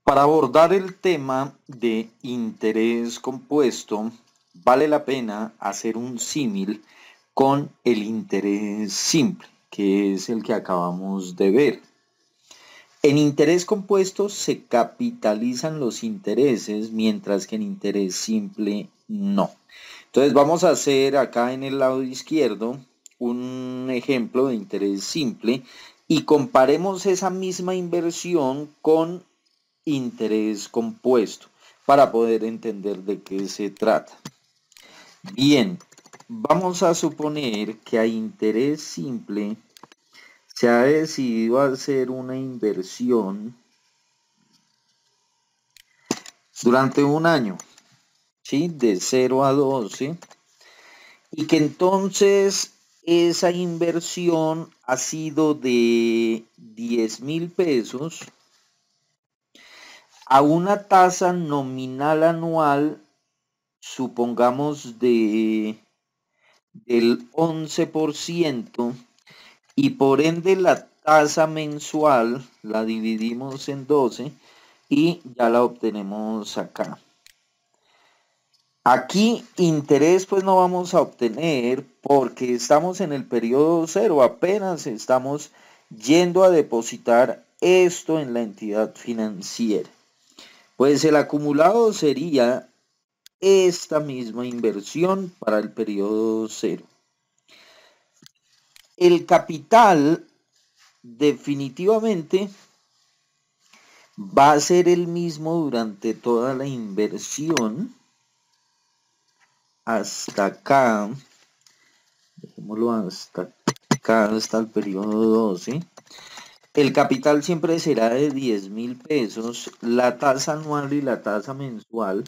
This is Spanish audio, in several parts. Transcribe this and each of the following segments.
Para abordar el tema de interés compuesto, vale la pena hacer un símil con el interés simple, que es el que acabamos de ver. En interés compuesto se capitalizan los intereses, mientras que en interés simple no. Entonces vamos a hacer acá en el lado izquierdo un ejemplo de interés simple y comparemos esa misma inversión con interés compuesto para poder entender de qué se trata. Bien, vamos a suponer que a interés simple se ha decidido hacer una inversión durante un año, ¿sí? De 0 a 12, y que entonces esa inversión ha sido de 10.000 pesos a una tasa nominal anual, supongamos del 11%, y por ende la tasa mensual la dividimos en 12 y ya la obtenemos acá. Aquí interés pues no vamos a obtener porque estamos en el periodo cero, apenas estamos yendo a depositar esto en la entidad financiera. Pues el acumulado sería esta misma inversión para el periodo cero. El capital definitivamente va a ser el mismo durante toda la inversión hasta acá, dejémoslo hasta acá, hasta el periodo 12. El capital siempre será de 10.000 pesos, la tasa anual y la tasa mensual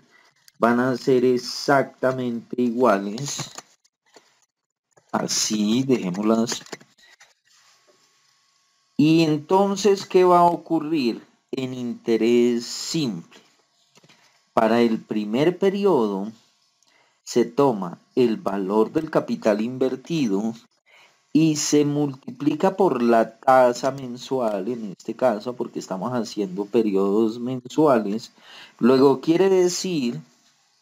van a ser exactamente iguales, así dejémoslas. Y entonces, ¿qué va a ocurrir en interés simple? Para el primer periodo se toma el valor del capital invertido y se multiplica por la tasa mensual, en este caso, porque estamos haciendo periodos mensuales. Luego quiere decir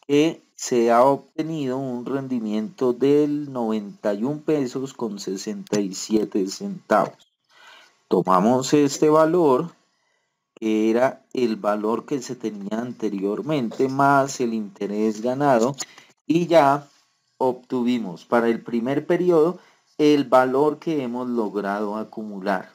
que se ha obtenido un rendimiento del 91 pesos con 67 centavos. Tomamos este valor, que era el valor que se tenía anteriormente, más el interés ganado, y ya obtuvimos para el primer periodo el valor que hemos logrado acumular.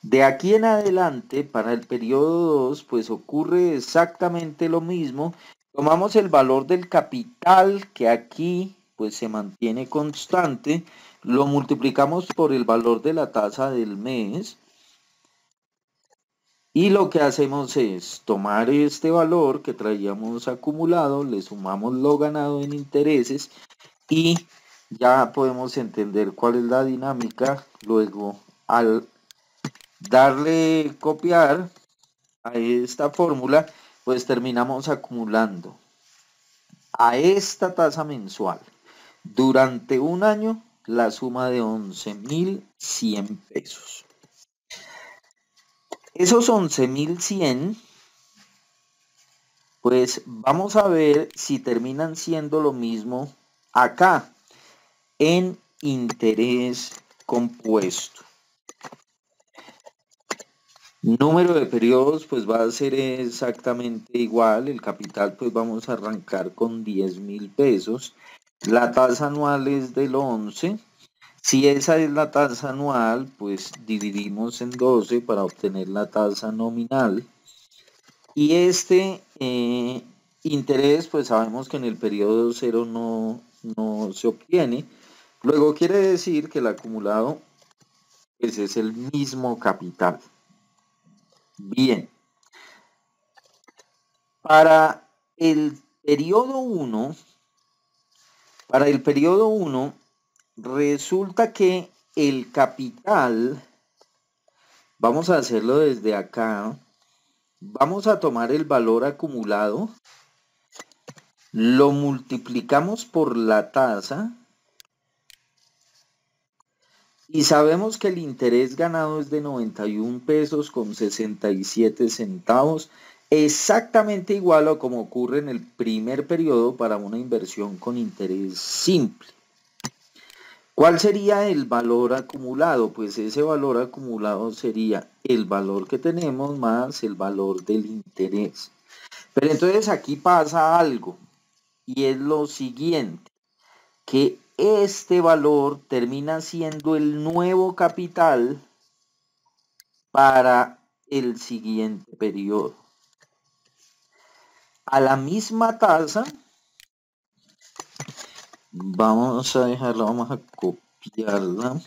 De aquí en adelante, para el periodo 2, pues ocurre exactamente lo mismo. Tomamos el valor del capital, que aquí pues se mantiene constante, lo multiplicamos por el valor de la tasa del mes, y lo que hacemos es tomar este valor que traíamos acumulado, le sumamos lo ganado en intereses y ya podemos entender cuál es la dinámica. Luego, al darle copiar a esta fórmula, pues terminamos acumulando a esta tasa mensual durante un año la suma de 11.100 pesos. Esos 11.100, pues vamos a ver si terminan siendo lo mismo acá en interés compuesto. Número de periodos pues va a ser exactamente igual, el capital pues vamos a arrancar con 10.000 pesos, la tasa anual es del 11, si esa es la tasa anual pues dividimos en 12 para obtener la tasa nominal, y este interés pues sabemos que en el periodo cero no se obtiene, luego quiere decir que el acumulado pues es el mismo capital. Bien, para el periodo 1, resulta que el capital, vamos a hacerlo desde acá, vamos a tomar el valor acumulado, lo multiplicamos por la tasa Y sabemos que el interés ganado es de 91 pesos con 67 centavos, exactamente igual a como ocurre en el primer periodo para una inversión con interés simple. ¿Cuál sería el valor acumulado? Pues ese valor acumulado sería el valor que tenemos más el valor del interés. Pero entonces aquí pasa algo y es lo siguiente, que este valor termina siendo el nuevo capital para el siguiente periodo. A la misma tasa, vamos a dejarla, vamos a copiarla.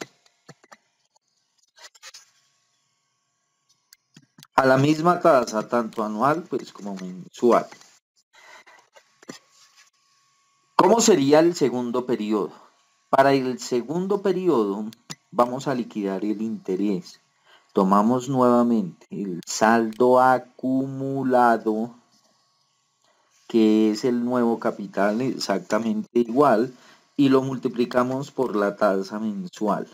A la misma tasa, tanto anual pues como mensual. ¿Cómo sería el segundo periodo? Para el segundo periodo vamos a liquidar el interés. Tomamos nuevamente el saldo acumulado, que es el nuevo capital exactamente igual, y lo multiplicamos por la tasa mensual.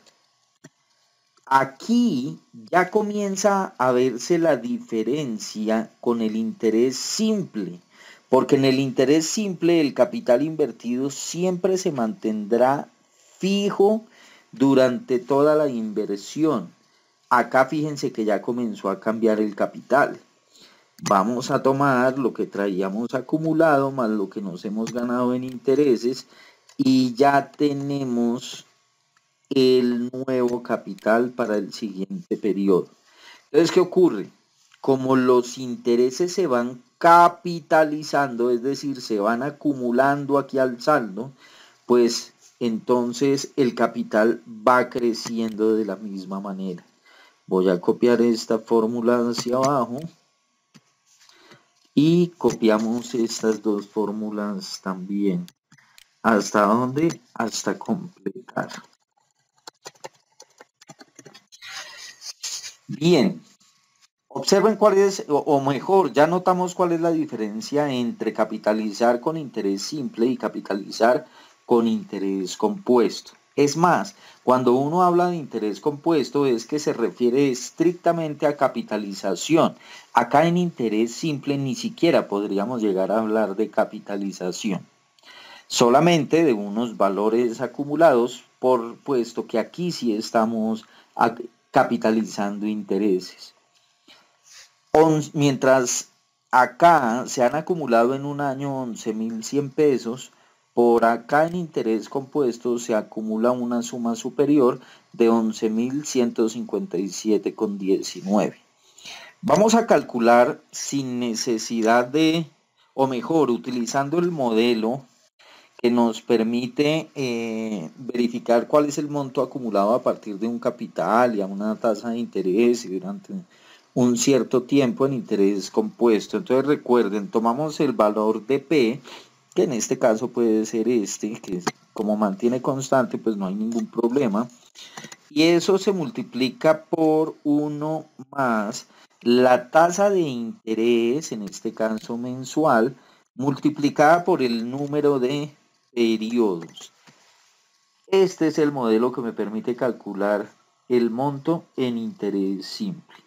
Aquí ya comienza a verse la diferencia con el interés simple, porque en el interés simple el capital invertido siempre se mantendrá fijo durante toda la inversión. Acá fíjense que ya comenzó a cambiar el capital. Vamos a tomar lo que traíamos acumulado más lo que nos hemos ganado en intereses y ya tenemos el nuevo capital para el siguiente periodo. Entonces, ¿qué ocurre? Como los intereses se van capitalizando, es decir, se van acumulando aquí al saldo, pues entonces el capital va creciendo de la misma manera. Voy a copiar esta fórmula hacia abajo y copiamos estas dos fórmulas también. ¿Hasta dónde? Hasta completar. Bien, observen cuál es, o mejor, ya notamos cuál es la diferencia entre capitalizar con interés simple y capitalizar con interés compuesto. Es más, cuando uno habla de interés compuesto es que se refiere estrictamente a capitalización. Acá en interés simple ni siquiera podríamos llegar a hablar de capitalización, solamente de unos valores acumulados, por puesto que aquí sí estamos capitalizando intereses. Mientras acá se han acumulado en un año 11.100 pesos, por acá en interés compuesto se acumula una suma superior de 11.157,19. Vamos a calcular sin necesidad de, o mejor, utilizando el modelo que nos permite verificar cuál es el monto acumulado a partir de un capital y a una tasa de interés y durante un cierto tiempo en interés compuesto. Entonces recuerden, tomamos el valor de P, que en este caso puede ser este, que como mantiene constante, pues no hay ningún problema. Y eso se multiplica por 1 más la tasa de interés, en este caso mensual, multiplicada por el número de periodos. Este es el modelo que me permite calcular el monto en interés simple.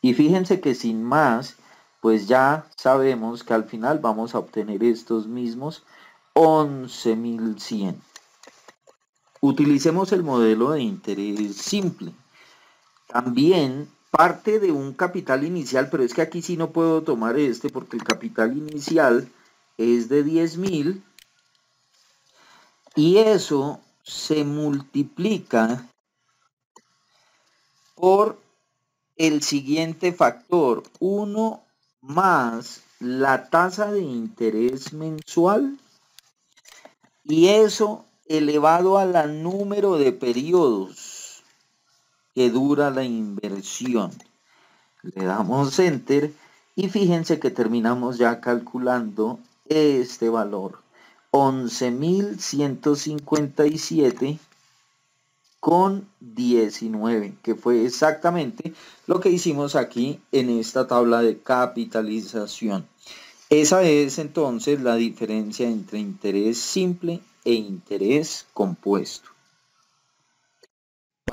Y fíjense que sin más, pues ya sabemos que al final vamos a obtener estos mismos 11.100. Utilicemos el modelo de interés simple. También parte de un capital inicial, pero es que aquí sí no puedo tomar este porque el capital inicial es de 10.000 y eso se multiplica por el siguiente factor, 1 más la tasa de interés mensual y eso elevado a la número de periodos que dura la inversión. Le damos enter y fíjense que terminamos ya calculando este valor, 11.157,19, que fue exactamente lo que hicimos aquí en esta tabla de capitalización. Esa es entonces la diferencia entre interés simple e interés compuesto.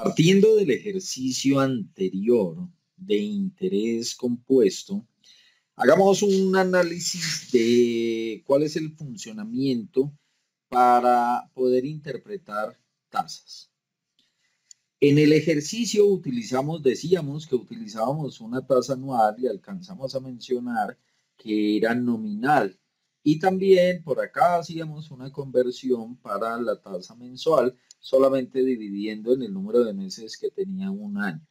Partiendo del ejercicio anterior de interés compuesto, hagamos un análisis de cuál es el funcionamiento para poder interpretar tasas. En el ejercicio decíamos que utilizábamos una tasa anual y alcanzamos a mencionar que era nominal. Y también por acá hacíamos una conversión para la tasa mensual, solamente dividiendo en el número de meses que tenía un año.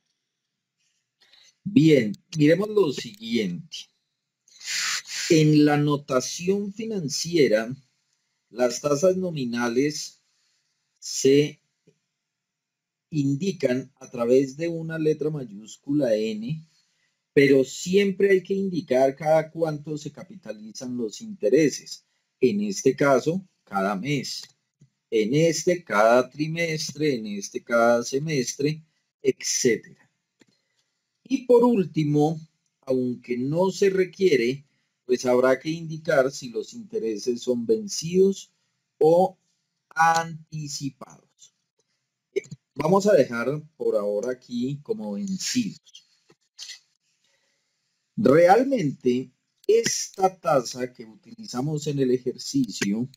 Bien, miremos lo siguiente. En la notación financiera, las tasas nominales se indican a través de una letra mayúscula N, pero siempre hay que indicar cada cuánto se capitalizan los intereses. En este caso, cada mes. En este, cada trimestre. En este, cada semestre, etc. Y por último, aunque no se requiere, pues habrá que indicar si los intereses son vencidos o anticipados. Vamos a dejar por ahora aquí como vencidos. Realmente, esta tasa que utilizamos en el ejercicio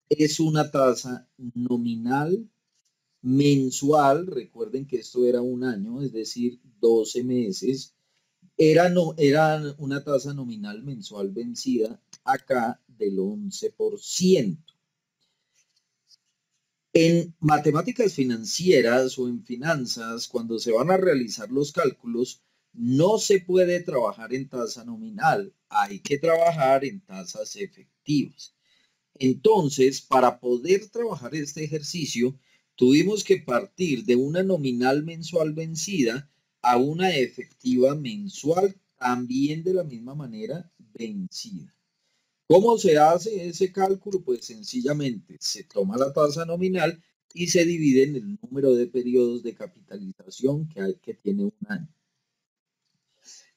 es una tasa nominal mensual. Recuerden que esto era un año, es decir, 12 meses. Era una tasa nominal mensual vencida acá del 11%. En matemáticas financieras o en finanzas, cuando se van a realizar los cálculos, no se puede trabajar en tasa nominal, hay que trabajar en tasas efectivas. Entonces, para poder trabajar este ejercicio, tuvimos que partir de una nominal mensual vencida a una efectiva mensual también de la misma manera vencida. ¿Cómo se hace ese cálculo? Pues sencillamente se toma la tasa nominal y se divide en el número de periodos de capitalización que tiene un año.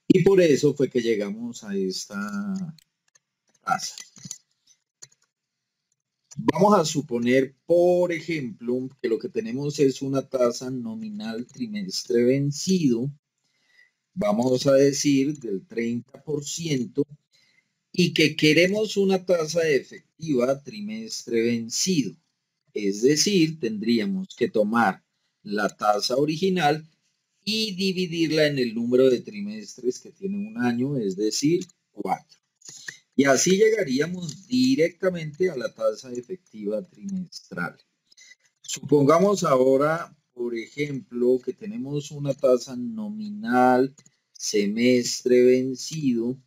Y por eso fue que llegamos a esta tasa. Vamos a suponer, por ejemplo, que lo que tenemos es una tasa nominal trimestre vencido, vamos a decir del 30%, y que queremos una tasa efectiva trimestre vencido. Es decir, tendríamos que tomar la tasa original y dividirla en el número de trimestres que tiene un año, es decir, 4. Y así llegaríamos directamente a la tasa efectiva trimestral. Supongamos ahora, por ejemplo, que tenemos una tasa nominal semestre vencido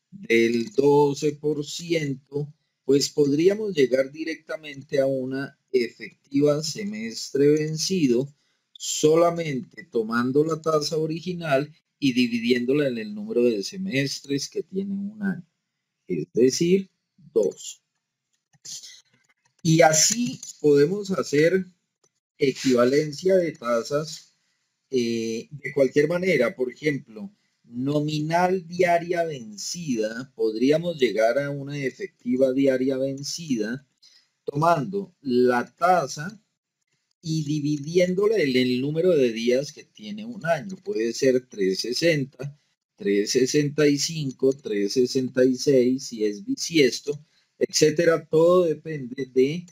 del 12%, pues podríamos llegar directamente a una efectiva semestre vencido solamente tomando la tasa original y dividiéndola en el número de semestres que tiene un año, es decir, 2. Y así podemos hacer equivalencia de tasas de cualquier manera. Por ejemplo, nominal diaria vencida, podríamos llegar a una efectiva diaria vencida tomando la tasa y dividiéndola en el número de días que tiene un año. Puede ser 360, 365, 366, si es bisiesto, etcétera. Todo depende de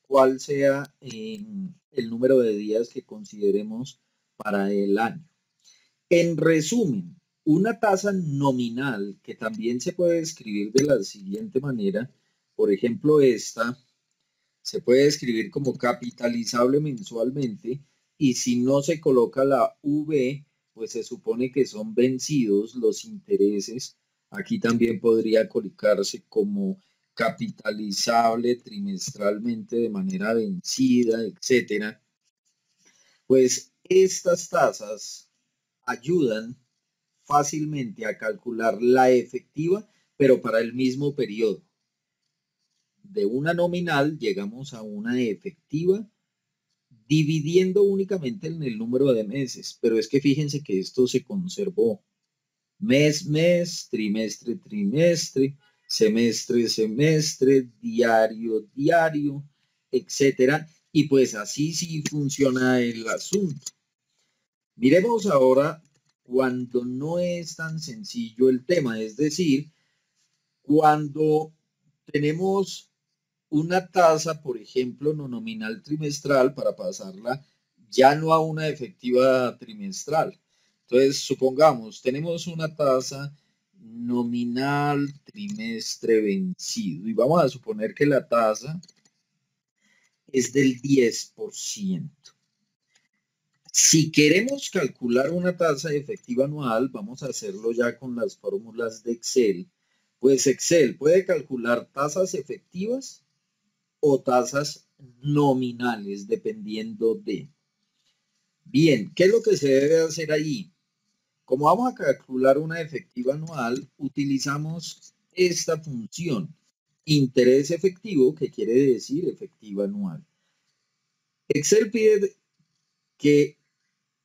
cuál sea el número de días que consideremos para el año. En resumen, una tasa nominal que también se puede escribir de la siguiente manera, por ejemplo, esta se puede escribir como capitalizable mensualmente, y si no se coloca la V, pues se supone que son vencidos los intereses. Aquí también podría colocarse como capitalizable trimestralmente de manera vencida, etcétera. Pues estas tasas ayudan fácilmente a calcular la efectiva, pero para el mismo periodo. De una nominal llegamos a una efectiva dividiendo únicamente en el número de meses, pero es que fíjense que esto se conservó mes, mes, trimestre, trimestre, semestre, semestre, diario, diario, etcétera. Y pues así sí funciona el asunto. Miremos ahora cuando no es tan sencillo el tema, es decir, cuando tenemos una tasa, por ejemplo, no nominal trimestral para pasarla ya no a una efectiva trimestral. Entonces, supongamos, tenemos una tasa nominal trimestre vencido y vamos a suponer que la tasa es del 10%. Si queremos calcular una tasa efectiva anual, vamos a hacerlo ya con las fórmulas de Excel. Pues Excel puede calcular tasas efectivas o tasas nominales, dependiendo de. Bien, ¿qué es lo que se debe hacer allí? Como vamos a calcular una efectiva anual, utilizamos esta función, interés efectivo, que quiere decir efectiva anual. Excel pide que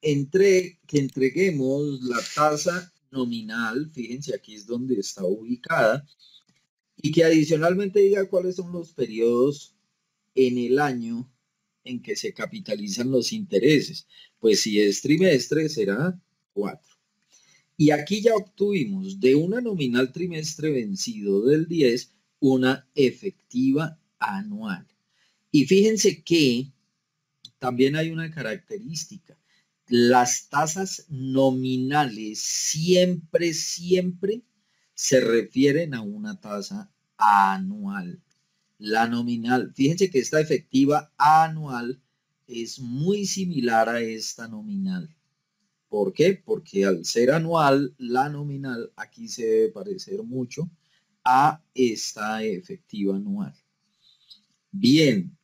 entreguemos la tasa nominal, fíjense aquí es donde está ubicada, y que adicionalmente diga cuáles son los periodos en el año en que se capitalizan los intereses. Pues si es trimestre será 4. Y aquí ya obtuvimos de una nominal trimestre vencido del 10 una efectiva anual. Y fíjense que también hay una característica. Las tasas nominales siempre se refieren a una tasa anual. La nominal, fíjense que esta efectiva anual es muy similar a esta nominal. ¿Por qué? Porque al ser anual, la nominal aquí se debe parecer mucho a esta efectiva anual. Bien,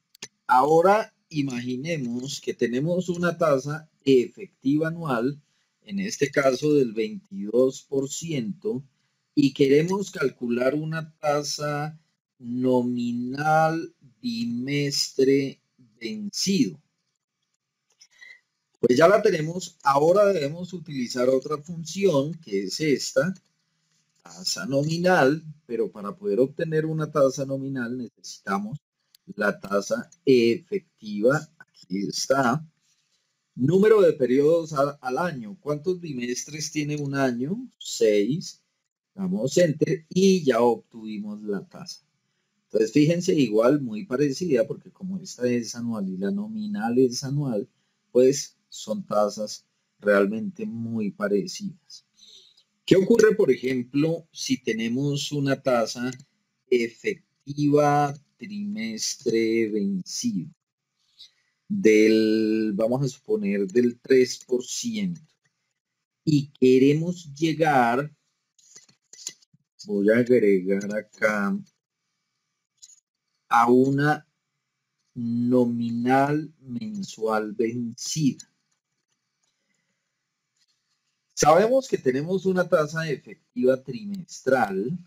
ahora imaginemos que tenemos una tasa efectiva anual, en este caso del 22%, y queremos calcular una tasa nominal bimestre vencido. Pues ya la tenemos, ahora debemos utilizar otra función que es esta, tasa nominal, pero para poder obtener una tasa nominal necesitamos la tasa efectiva, aquí está. Número de periodos al año. ¿Cuántos bimestres tiene un año? 6. Damos enter y ya obtuvimos la tasa. Entonces fíjense, igual muy parecida porque como esta es anual y la nominal es anual, pues son tasas realmente muy parecidas. ¿Qué ocurre, por ejemplo, si tenemos una tasa efectiva trimestre vencido? Vamos a suponer, del 3%. Y queremos llegar, voy a agregar acá, a una nominal mensual vencida. Sabemos que tenemos una tasa efectiva trimestral.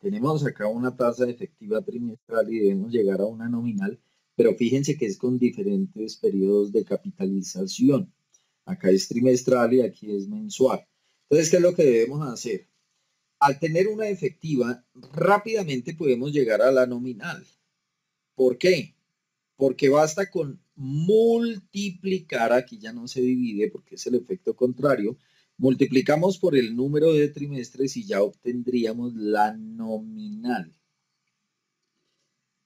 Tenemos acá una tasa efectiva trimestral y debemos llegar a una nominal, pero fíjense que es con diferentes periodos de capitalización. Acá es trimestral y aquí es mensual. Entonces, ¿qué es lo que debemos hacer? Al tener una efectiva, rápidamente podemos llegar a la nominal. ¿Por qué? Porque basta con multiplicar, aquí ya no se divide porque es el efecto contrario, multiplicamos por el número de trimestres y ya obtendríamos la nominal.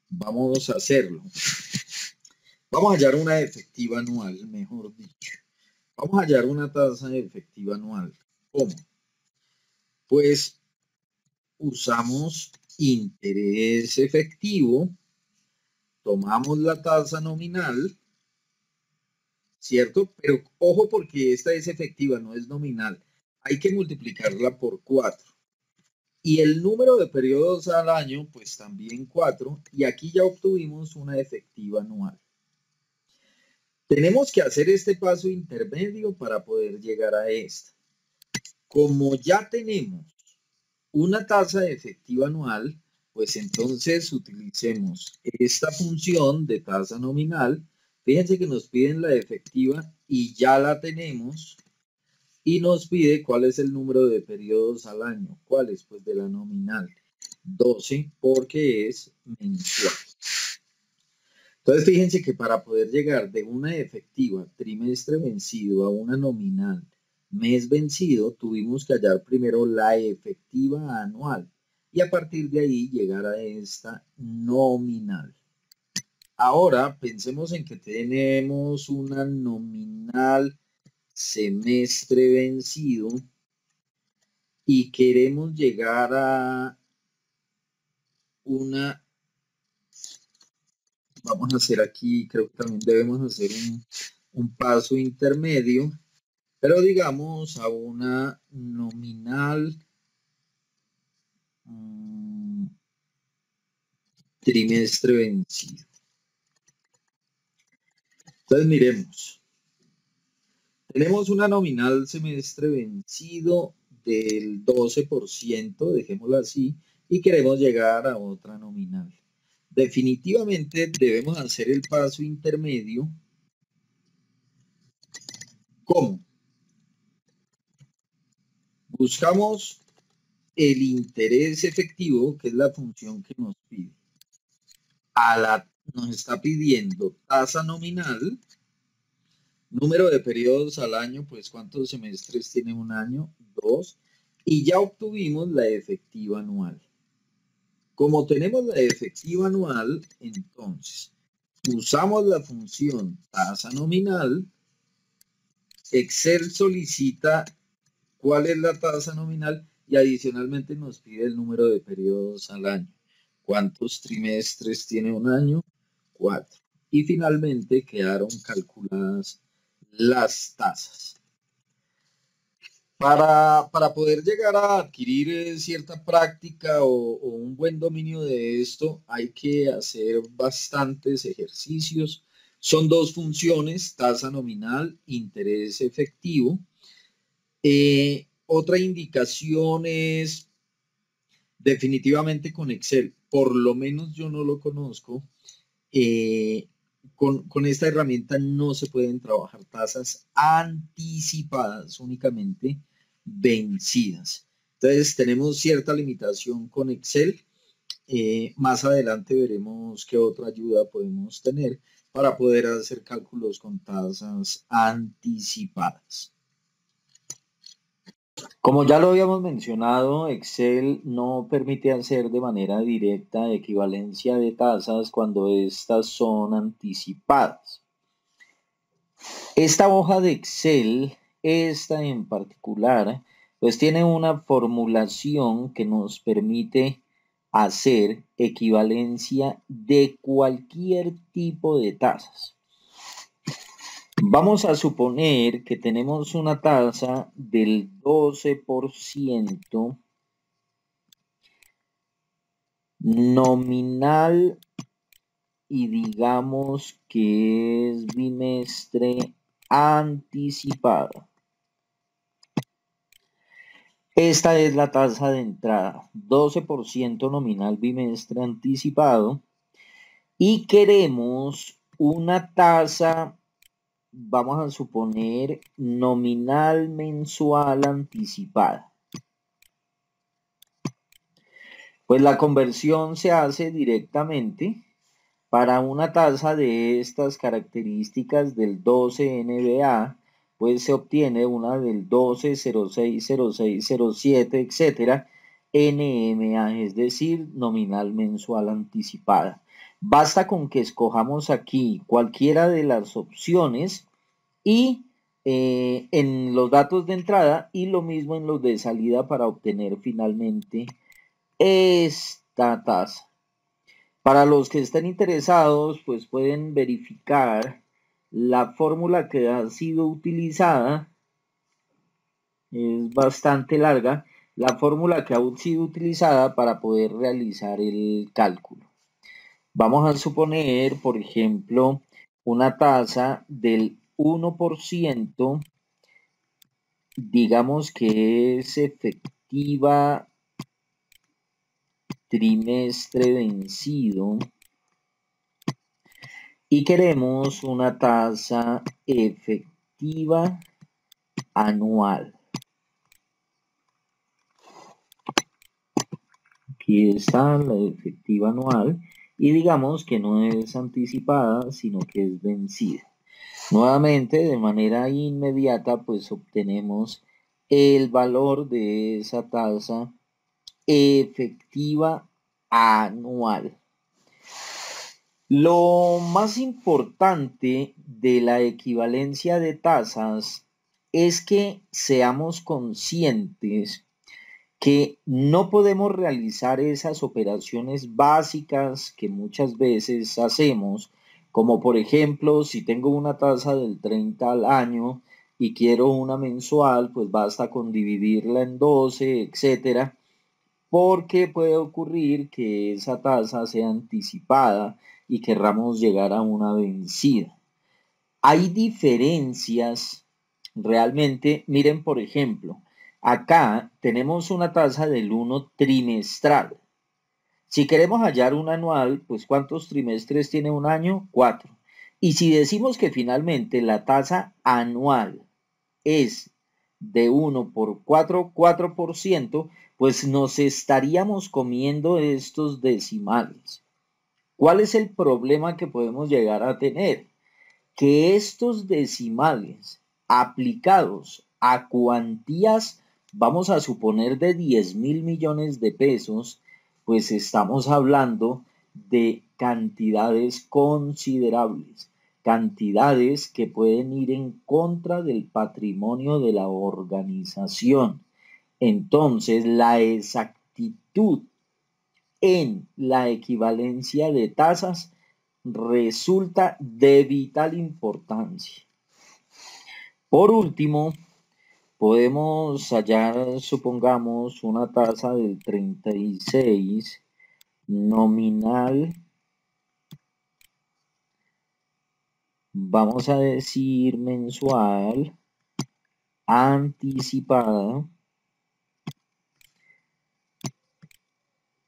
Vamos a hacerlo. Vamos a hallar una efectiva anual, mejor dicho. Vamos a hallar una tasa efectiva anual. ¿Cómo? Pues usamos interés efectivo, tomamos la tasa nominal, ¿cierto? Pero ojo porque esta es efectiva, no es nominal. Hay que multiplicarla por 4. Y el número de periodos al año, pues también 4. Y aquí ya obtuvimos una efectiva anual. Tenemos que hacer este paso intermedio para poder llegar a esta. Como ya tenemos una tasa efectiva anual, pues entonces utilicemos esta función de tasa nominal. Fíjense que nos piden la efectiva y ya la tenemos. Y nos pide cuál es el número de periodos al año. ¿Cuál es? Pues de la nominal. 12 porque es mensual. Entonces, fíjense que para poder llegar de una efectiva trimestre vencido a una nominal mes vencido, tuvimos que hallar primero la efectiva anual y a partir de ahí llegar a esta nominal. Ahora pensemos en que tenemos una nominal semestre vencido y queremos llegar a una, vamos a hacer aquí, creo que también debemos hacer un paso intermedio, pero digamos a una nominal trimestre vencido. Entonces miremos, tenemos una nominal semestre vencido del 12%, dejémoslo así, y queremos llegar a otra nominal. Definitivamente debemos hacer el paso intermedio. ¿Cómo? Buscamos el interés efectivo, que es la función que nos pide. Nos está pidiendo tasa nominal, número de periodos al año, pues cuántos semestres tiene un año, 2, y ya obtuvimos la efectiva anual. Como tenemos la efectiva anual, entonces usamos la función tasa nominal. Excel solicita cuál es la tasa nominal y adicionalmente nos pide el número de periodos al año. ¿Cuántos trimestres tiene un año? 4. Y finalmente quedaron calculadas las tasas. Para poder llegar a adquirir cierta práctica o un buen dominio de esto, hay que hacer bastantes ejercicios. Son dos funciones, tasa nominal, interés efectivo. Otra indicación es definitivamente con Excel, por lo menos yo no lo conozco. Con esta herramienta no se pueden trabajar tasas anticipadas, únicamente vencidas. Entonces tenemos cierta limitación con Excel. Más adelante veremos qué otra ayuda podemos tener para poder hacer cálculos con tasas anticipadas. Como ya lo habíamos mencionado, Excel no permite hacer de manera directa equivalencia de tasas cuando estas son anticipadas. Esta hoja de Excel, esta en particular, pues tiene una formulación que nos permite hacer equivalencia de cualquier tipo de tasas. Vamos a suponer que tenemos una tasa del 12% nominal y digamos que es bimestre anticipado. Esta es la tasa de entrada, 12% nominal bimestre anticipado y queremos una tasa, vamos a suponer, nominal mensual anticipada. Pues la conversión se hace directamente para una tasa de estas características del 12 NBA, pues se obtiene una del 12, 06, 06, 07, etcétera, NMA, es decir, nominal mensual anticipada. Basta con que escojamos aquí cualquiera de las opciones y en los datos de entrada y lo mismo en los de salida para obtener finalmente esta tasa. Para los que estén interesados, pues pueden verificar la fórmula que ha sido utilizada. Es bastante larga. La fórmula que ha sido utilizada para poder realizar el cálculo. Vamos a suponer, por ejemplo, una tasa del 1%, digamos que es efectiva trimestre vencido y queremos una tasa efectiva anual. Aquí está la efectiva anual y digamos que no es anticipada, sino que es vencida. Nuevamente, de manera inmediata, pues obtenemos el valor de esa tasa efectiva anual. Lo más importante de la equivalencia de tasas es que seamos conscientes que no podemos realizar esas operaciones básicas que muchas veces hacemos, como por ejemplo, si tengo una tasa del 30 al año y quiero una mensual, pues basta con dividirla en 12, etcétera, porque puede ocurrir que esa tasa sea anticipada y querramos llegar a una vencida. Hay diferencias realmente. Miren, por ejemplo, acá tenemos una tasa del 1 trimestral. Si queremos hallar un anual, pues ¿cuántos trimestres tiene un año? 4. Y si decimos que finalmente la tasa anual es de 1 por 4, 4%, pues nos estaríamos comiendo estos decimales. ¿Cuál es el problema que podemos llegar a tener? Que estos decimales aplicados a cuantías, vamos a suponer de 10.000 millones de pesos, pues estamos hablando de cantidades considerables, cantidades que pueden ir en contra del patrimonio de la organización. Entonces, la exactitud en la equivalencia de tasas resulta de vital importancia. Por último, podemos hallar, supongamos, una tasa del 36 nominal, vamos a decir mensual, anticipada.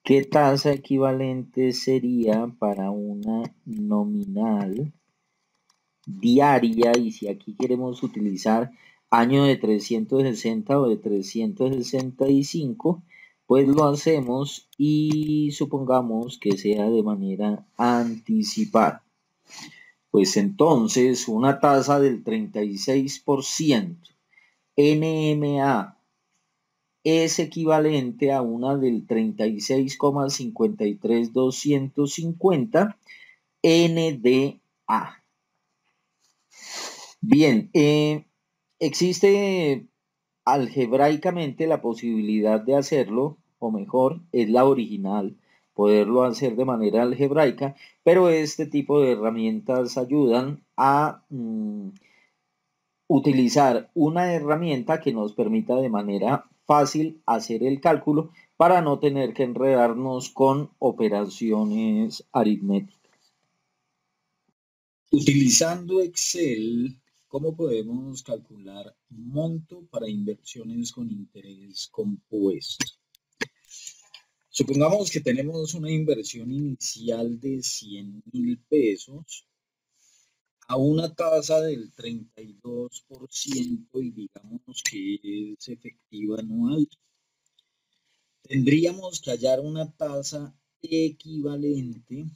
¿Qué tasa equivalente sería para una nominal diaria? Y si aquí queremos utilizar año de 360 o de 365, pues lo hacemos y supongamos que sea de manera anticipada. Pues entonces una tasa del 36% NMA es equivalente a una del 36,53250 NDA. Bien, existe algebraicamente la posibilidad de hacerlo, o mejor, es la original, poderlo hacer de manera algebraica, pero este tipo de herramientas ayudan a utilizar una herramienta que nos permita de manera fácil hacer el cálculo para no tener que enredarnos con operaciones aritméticas. Utilizando Excel, ¿cómo podemos calcular monto para inversiones con interés compuesto? Supongamos que tenemos una inversión inicial de 100.000 pesos a una tasa del 32% y digamos que es efectiva anual. Tendríamos que hallar una tasa equivalente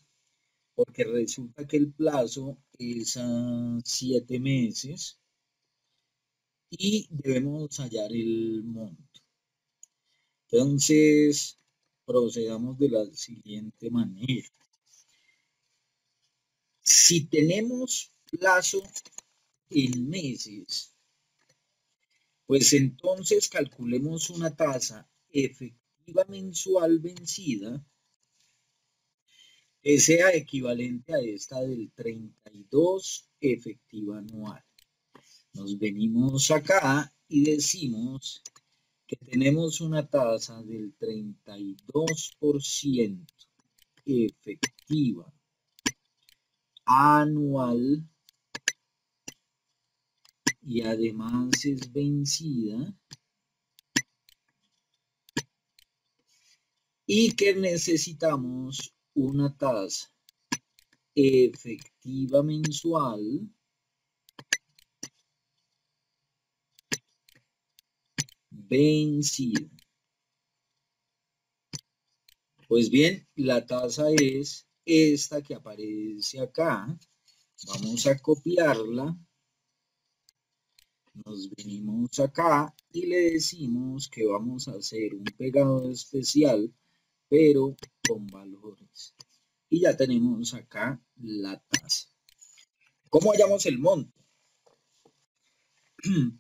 porque resulta que el plazo es a 7 meses y debemos hallar el monto. Entonces, procedamos de la siguiente manera. Si tenemos plazo en meses, pues entonces calculemos una tasa efectiva mensual vencida que sea equivalente a esta del 32 efectiva anual. Nos venimos acá y decimos que tenemos una tasa del 32% efectiva anual y además es vencida y que necesitamos una tasa efectiva mensual vencida. Pues bien, la tasa es esta que aparece acá, vamos a copiarla, nos venimos acá y le decimos que vamos a hacer un pegado especial, pero con valores. Y ya tenemos acá la tasa. ¿Cómo hallamos el monto?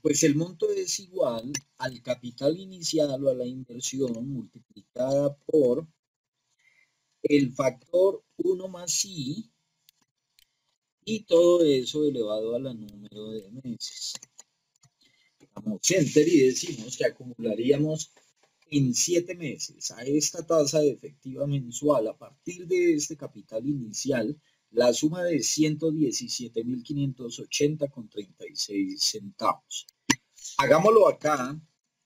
Pues el monto es igual al capital inicial o a la inversión multiplicada por el factor 1 más i y todo eso elevado a la número de meses. Damos enter y decimos que acumularíamos en 7 meses a esta tasa de efectiva mensual a partir de este capital inicial la suma de 117.580,36 centavos. Hagámoslo acá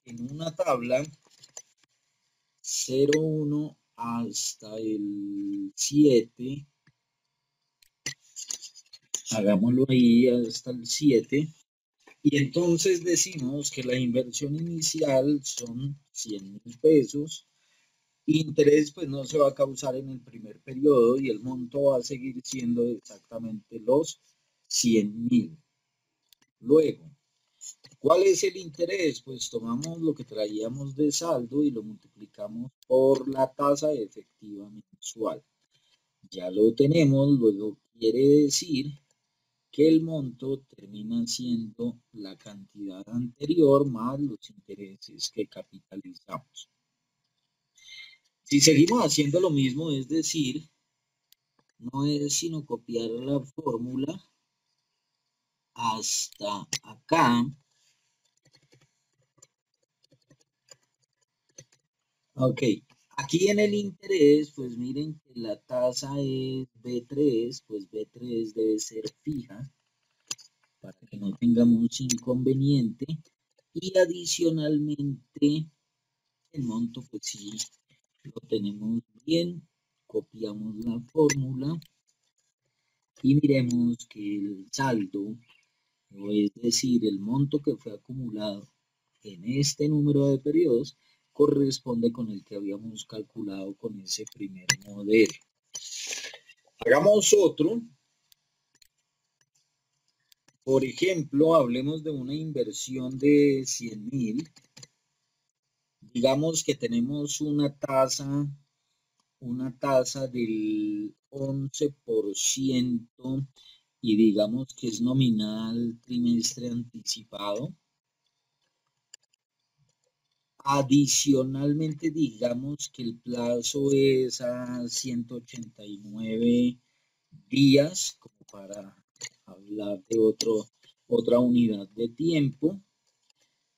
en una tabla 0,1 hasta el 7. Hagámoslo ahí hasta el 7. Y entonces decimos que la inversión inicial son 100.000 pesos. Interés pues no se va a causar en el primer periodo y el monto va a seguir siendo exactamente los 100.000. Luego, ¿cuál es el interés? Pues tomamos lo que traíamos de saldo y lo multiplicamos por la tasa efectiva mensual. Ya lo tenemos, luego quiere decir que el monto termina siendo la cantidad anterior más los intereses que capitalizamos. Si seguimos haciendo lo mismo, es decir, no es sino copiar la fórmula hasta acá. Ok, aquí en el interés, pues miren que la tasa es B3, pues B3 debe ser fija para que no tengamos inconveniente. Y adicionalmente, el monto, pues sí, lo tenemos bien. Copiamos la fórmula y miremos que el saldo, o es decir, el monto que fue acumulado en este número de periodos, corresponde con el que habíamos calculado con ese primer modelo. Hagamos otro. Por ejemplo, hablemos de una inversión de 100.000. Digamos que tenemos una tasa del 11% y digamos que es nominal trimestre anticipado. Adicionalmente, digamos que el plazo es a 189 días, como para hablar de otra unidad de tiempo.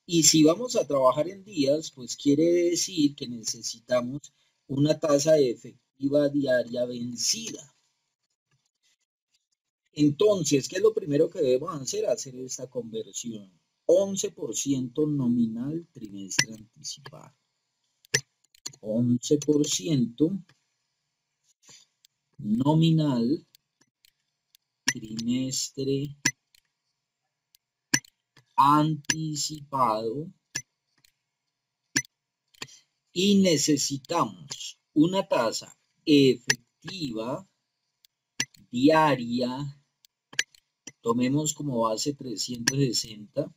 Y si vamos a trabajar en días, pues quiere decir que necesitamos una tasa efectiva diaria vencida. Entonces, ¿qué es lo primero que debemos hacer? Hacer esta conversión. 11% nominal trimestre anticipado. 11% nominal trimestre anticipado y necesitamos una tasa efectiva diaria, tomemos como base 360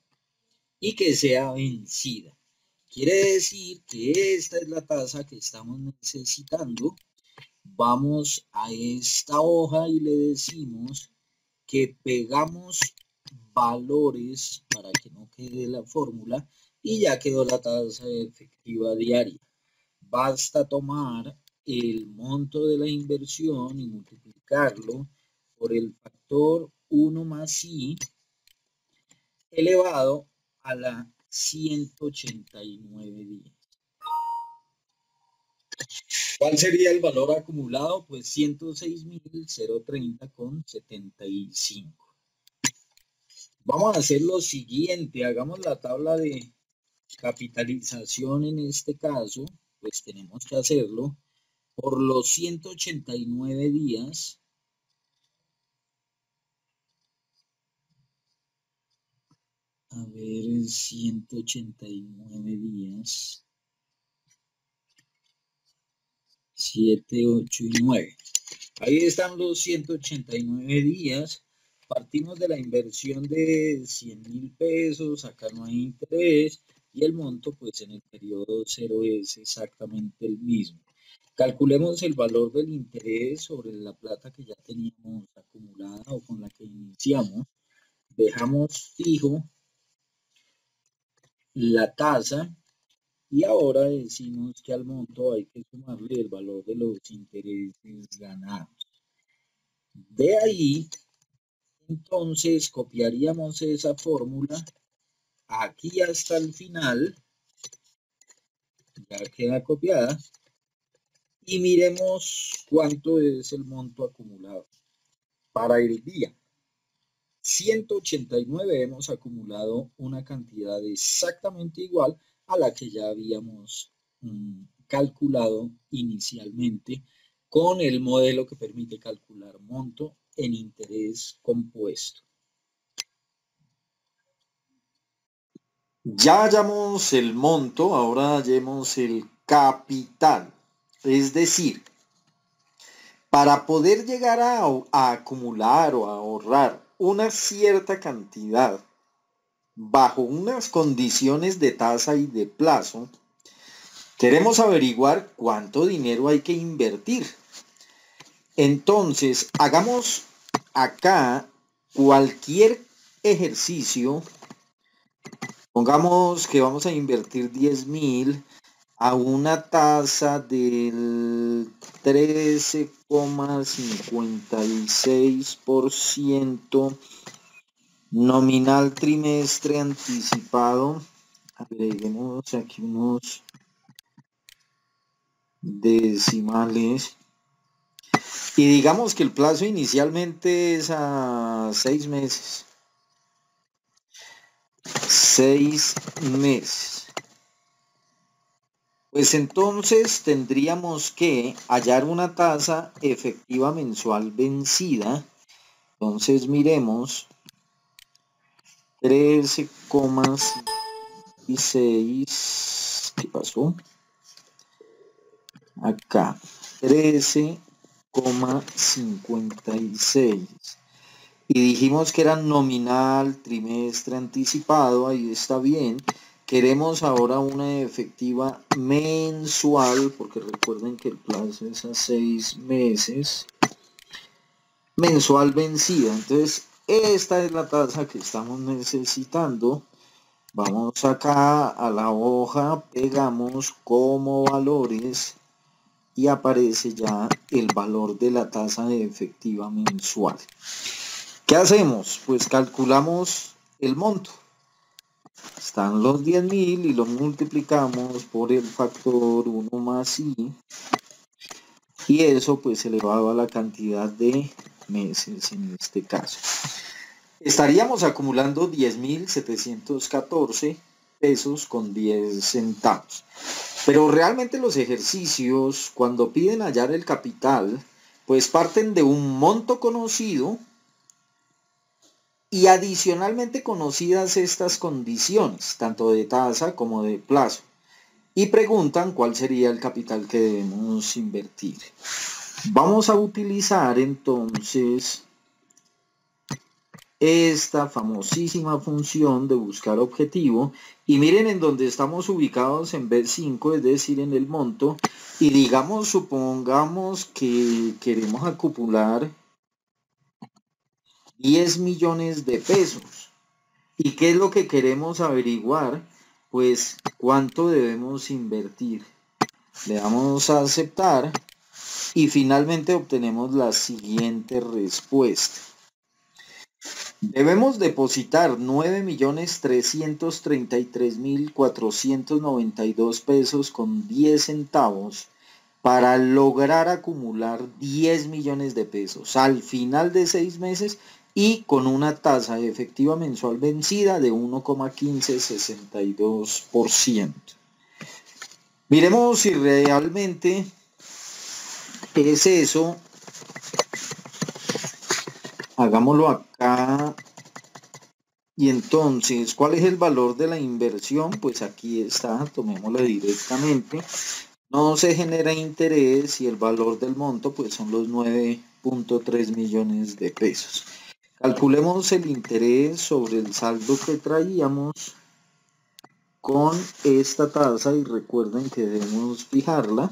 y que sea vencida. Quiere decir que esta es la tasa que estamos necesitando. Vamos a esta hoja y le decimos que pegamos valores para que no quede la fórmula y ya quedó la tasa efectiva diaria. Basta tomar el monto de la inversión y multiplicarlo por el factor 1 más i elevado a la 189 días. ¿Cuál sería el valor acumulado? Pues 106.030,75. Vamos a hacer lo siguiente, hagamos la tabla de capitalización en este caso, pues tenemos que hacerlo por los 189 días. A ver, 189 días. 7, 8 y 9. Ahí están los 189 días. Partimos de la inversión de 100.000 pesos, acá no hay interés y el monto pues en el periodo cero es exactamente el mismo. Calculemos el valor del interés sobre la plata que ya teníamos acumulada o con la que iniciamos. Dejamos fijo la tasa y ahora decimos que al monto hay que sumarle el valor de los intereses ganados. De ahí, entonces, copiaríamos esa fórmula aquí hasta el final, ya queda copiada, y miremos cuánto es el monto acumulado para el día. 189 hemos acumulado una cantidad exactamente igual a la que ya habíamos calculado inicialmente con el modelo que permite calcular monto en interés compuesto. Ya hallamos el monto, ahora hallemos el capital. Es decir, para poder llegar a acumular o a ahorrar una cierta cantidad bajo unas condiciones de tasa y de plazo, queremos averiguar cuánto dinero hay que invertir. Entonces, hagamos acá cualquier ejercicio. Pongamos que vamos a invertir 10.000 a una tasa del 13,56% nominal trimestre anticipado. Agreguemos aquí unos decimales. Y digamos que el plazo inicialmente es a 6 meses. 6 meses. Pues entonces tendríamos que hallar una tasa efectiva mensual vencida. Entonces miremos 13,56. ¿Qué pasó? Acá 13,56. Y dijimos que era nominal, trimestre anticipado, ahí está bien. Queremos ahora una efectiva mensual, porque recuerden que el plazo es a 6 meses. Mensual vencida. Entonces, esta es la tasa que estamos necesitando. Vamos acá a la hoja, pegamos como valores y aparece ya el valor de la tasa de efectiva mensual. ¿Qué hacemos? Pues calculamos el monto. Están los 10.000 y lo multiplicamos por el factor 1 más i. Y eso pues elevado a la cantidad de meses en este caso. Estaríamos acumulando 10.714 pesos con 10 centavos. Pero realmente los ejercicios, cuando piden hallar el capital, pues parten de un monto conocido y adicionalmente conocidas estas condiciones, tanto de tasa como de plazo, y preguntan cuál sería el capital que debemos invertir. Vamos a utilizar entonces esta famosísima función de buscar objetivo y miren en donde estamos ubicados en B5, es decir, en el monto, y digamos, supongamos que queremos acumular 10 millones de pesos. ¿Y qué es lo que queremos averiguar? Pues cuánto debemos invertir. Le damos a aceptar y finalmente obtenemos la siguiente respuesta. Debemos depositar 9.333.492 pesos con 10 centavos para lograr acumular 10 millones de pesos al final de 6 meses y con una tasa efectiva mensual vencida de 1,1562%. Miremos si realmente es eso. Hagámoslo acá. Y entonces, ¿cuál es el valor de la inversión? Pues aquí está, tomémoslo directamente. No se genera interés y el valor del monto pues son los 9.3 millones de pesos. Calculemos el interés sobre el saldo que traíamos con esta tasa y recuerden que debemos fijarla.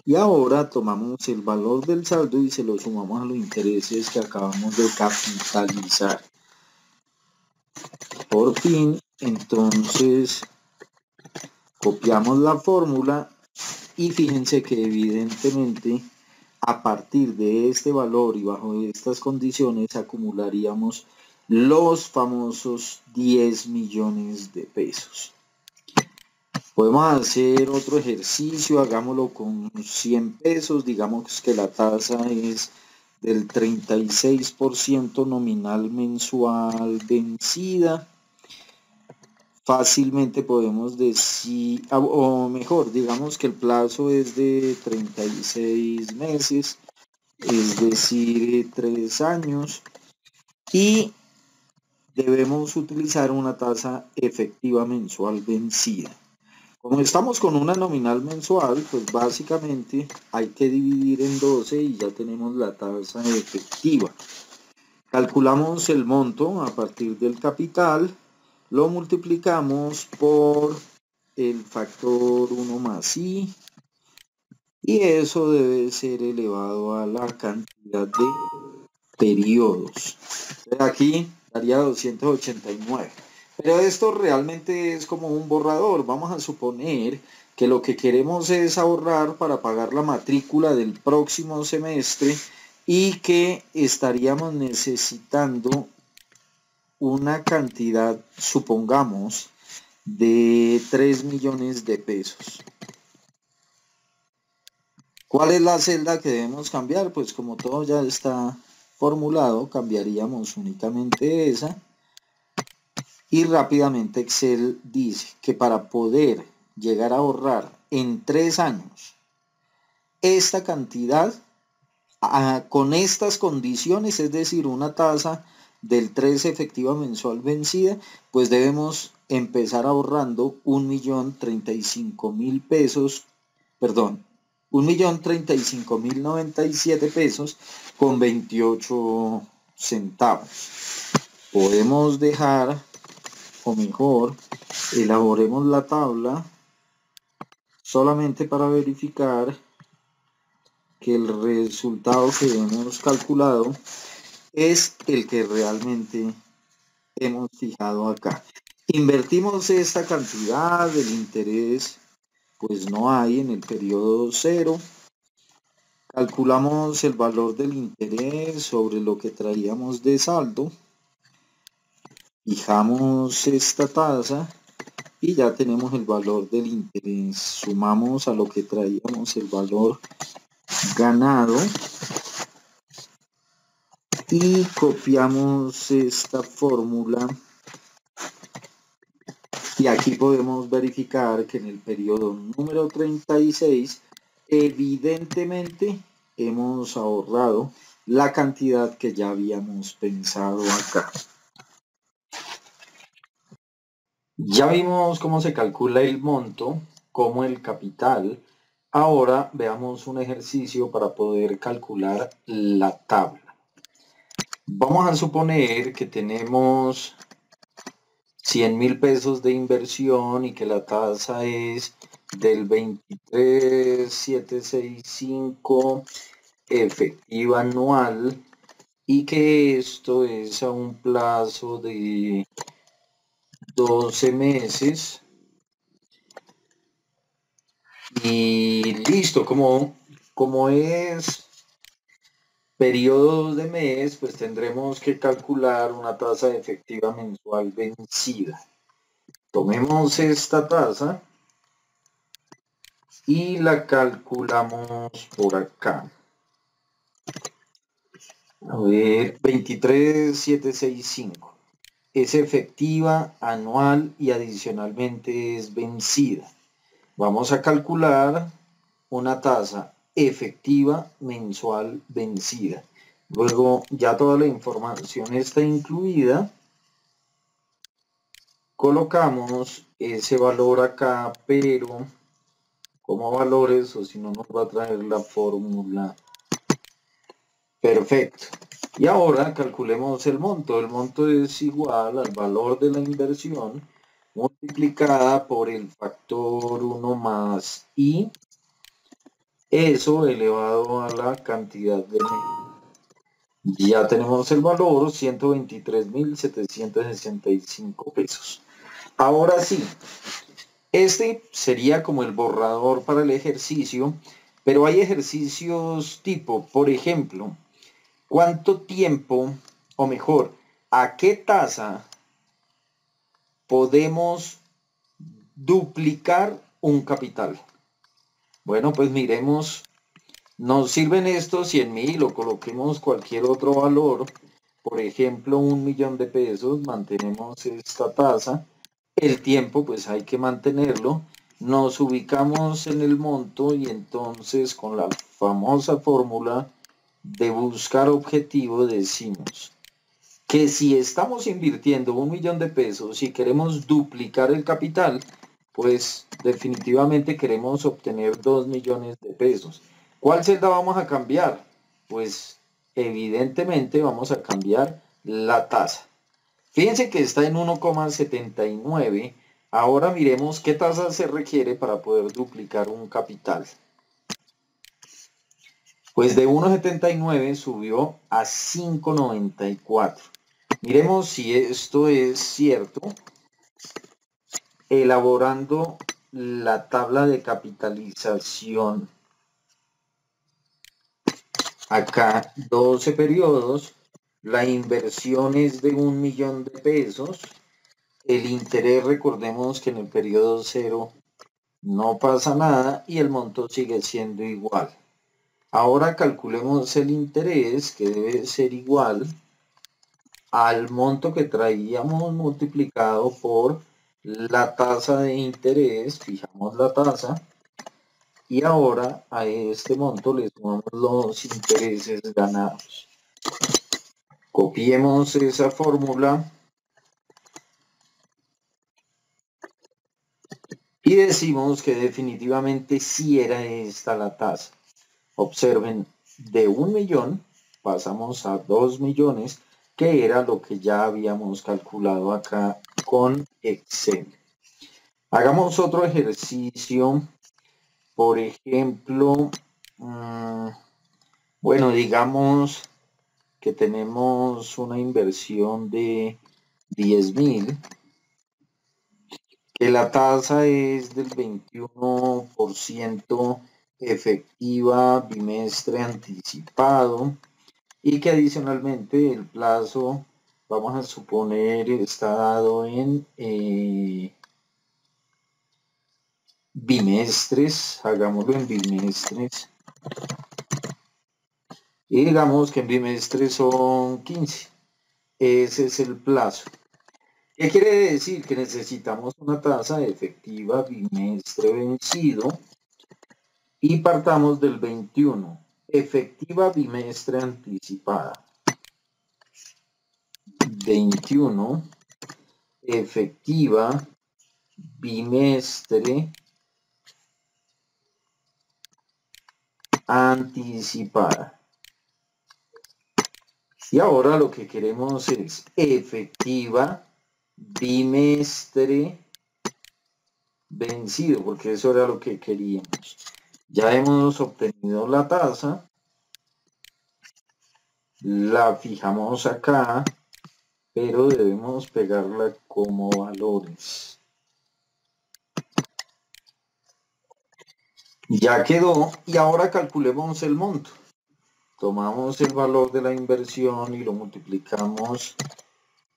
Y ahora tomamos el valor del saldo y se lo sumamos a los intereses que acabamos de capitalizar. Por fin, entonces, copiamos la fórmula y fíjense que evidentemente a partir de este valor y bajo estas condiciones acumularíamos los famosos 10 millones de pesos. Podemos hacer otro ejercicio, hagámoslo con 100 pesos, digamos que la tasa es del 36% nominal mensual vencida. Fácilmente podemos decir, o mejor, digamos que el plazo es de 36 meses, es decir, 3 años, y debemos utilizar una tasa efectiva mensual vencida. Como estamos con una nominal mensual, pues básicamente hay que dividir en 12 y ya tenemos la tasa efectiva. Calculamos el monto a partir del capital, lo multiplicamos por el factor 1 más i y eso debe ser elevado a la cantidad de periodos. Aquí daría 289. Pero esto realmente es como un borrador. Vamos a suponer que lo que queremos es ahorrar para pagar la matrícula del próximo semestre y que estaríamos necesitando una cantidad, supongamos, de 3 millones de pesos. ¿Cuál es la celda que debemos cambiar? Pues como todo ya está formulado, cambiaríamos únicamente esa. Y rápidamente Excel dice que para poder llegar a ahorrar en 3 años esta cantidad, con estas condiciones, es decir, una tasa del 3 efectiva mensual vencida, pues debemos empezar ahorrando 1.035.000 pesos, perdón, 1.035.097 pesos con 28 centavos. Podemos dejar, o mejor, elaboremos la tabla solamente para verificar que el resultado que hemos calculado es el que realmente hemos fijado acá. Invertimos esta cantidad, del interés pues no hay en el periodo 0. Calculamos el valor del interés sobre lo que traíamos de saldo. Fijamos esta tasa y ya tenemos el valor del interés. Sumamos a lo que traíamos el valor ganado y copiamos esta fórmula y aquí podemos verificar que en el periodo número 36 evidentemente hemos ahorrado la cantidad que ya habíamos pensado acá. Ya vimos cómo se calcula el monto, como el capital. Ahora veamos un ejercicio para poder calcular la tabla. Vamos a suponer que tenemos 100.000 pesos de inversión y que la tasa es del 23.765 efectiva anual y que esto es a un plazo de 12 meses. Y listo, como es periodos de mes, pues tendremos que calcular una tasa efectiva mensual vencida. Tomemos esta tasa y la calculamos por acá. A ver, 23.765. Es efectiva, anual y adicionalmente es vencida. Vamos a calcular una tasa efectiva mensual vencida. Luego ya toda la información está incluida. Colocamos ese valor acá, pero como valores o si no nos va a traer la fórmula. Perfecto. Y ahora calculemos el monto. El monto es igual al valor de la inversión multiplicada por el factor 1 más I, eso elevado a la cantidad de metros. Ya tenemos el valor, 123.765 pesos. Ahora sí, este sería como el borrador para el ejercicio, pero hay ejercicios tipo, por ejemplo, ¿cuánto tiempo, o mejor, a qué tasa podemos duplicar un capital? Bueno, pues miremos, nos sirven estos 100.000 o coloquemos cualquier otro valor, por ejemplo, 1.000.000 de pesos, mantenemos esta tasa, el tiempo pues hay que mantenerlo, nos ubicamos en el monto y entonces con la famosa fórmula de buscar objetivo decimos que si estamos invirtiendo 1.000.000 de pesos y queremos duplicar el capital, pues definitivamente queremos obtener 2.000.000 de pesos. ¿Cuál celda vamos a cambiar? Pues evidentemente vamos a cambiar la tasa. Fíjense que está en 1,79. Ahora miremos qué tasa se requiere para poder duplicar un capital. Pues de 1,79 subió a 5,94. Miremos si esto es cierto, elaborando la tabla de capitalización. Acá 12 periodos, la inversión es de 1.000.000 de pesos, el interés recordemos que en el periodo 0 no pasa nada y el monto sigue siendo igual. Ahora calculemos el interés que debe ser igual al monto que traíamos multiplicado por la tasa de interés, fijamos la tasa, y ahora a este monto le sumamos los intereses ganados. Copiemos esa fórmula y decimos que definitivamente sí era esta la tasa. Observen, de 1.000.000 pasamos a 2.000.000, que era lo que ya habíamos calculado acá con Excel. Hagamos otro ejercicio, por ejemplo, bueno, digamos que tenemos una inversión de 10.000, que la tasa es del 21% efectiva bimestre anticipado y que adicionalmente el plazo, vamos a suponer, está dado en bimestres, hagámoslo en bimestres, y digamos que en bimestres son 15. Ese es el plazo. ¿Qué quiere decir? Que necesitamos una tasa efectiva bimestre vencido y partamos del 21. Efectiva bimestre anticipada. 21. Efectiva bimestre anticipada. Y ahora lo que queremos es efectiva bimestre vencido, porque eso era lo que queríamos. Ya hemos obtenido la tasa, la fijamos acá, pero debemos pegarla como valores. Ya quedó y ahora calculemos el monto. Tomamos el valor de la inversión y lo multiplicamos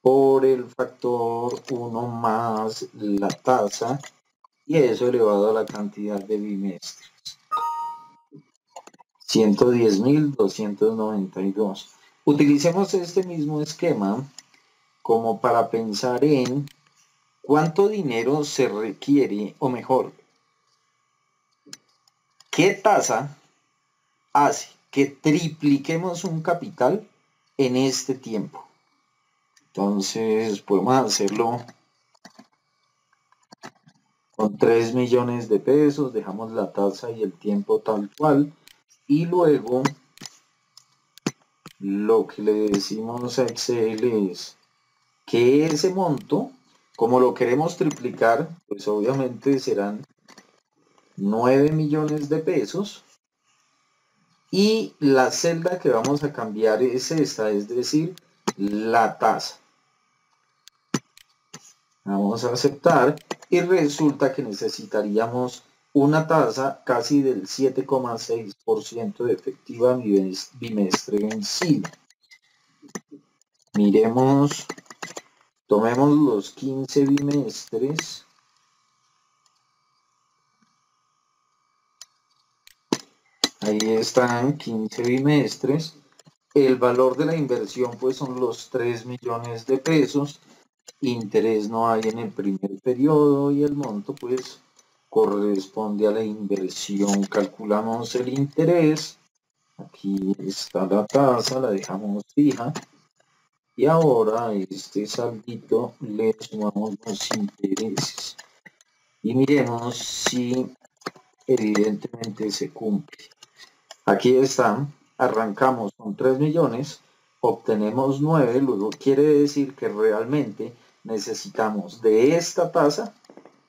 por el factor 1 más la tasa y eso elevado a la cantidad de bimestres. 110.292. Utilicemos este mismo esquema como para pensar en cuánto dinero se requiere, o mejor, qué tasa hace que tripliquemos un capital en este tiempo. Entonces podemos hacerlo con 3 millones de pesos, dejamos la tasa y el tiempo tal cual, y luego lo que le decimos a Excel es que ese monto, como lo queremos triplicar, pues obviamente serán 9 millones de pesos, y la celda que vamos a cambiar es esta, es decir, la tasa. Vamos a aceptar y resulta que necesitaríamos una tasa casi del 7,6% de efectiva bimestre vencida. Miremos, tomemos los 15 bimestres. Ahí están 15 bimestres. El valor de la inversión pues son los 3 millones de pesos. Interés no hay en el primer periodo y el monto pues corresponde a la inversión. Calculamos el interés. Aquí está la tasa, la dejamos fija. Y ahora a este saldito le sumamos los intereses. Y miremos si evidentemente se cumple. Aquí está, arrancamos con 3 millones, obtenemos 9, luego quiere decir que realmente necesitamos de esta tasa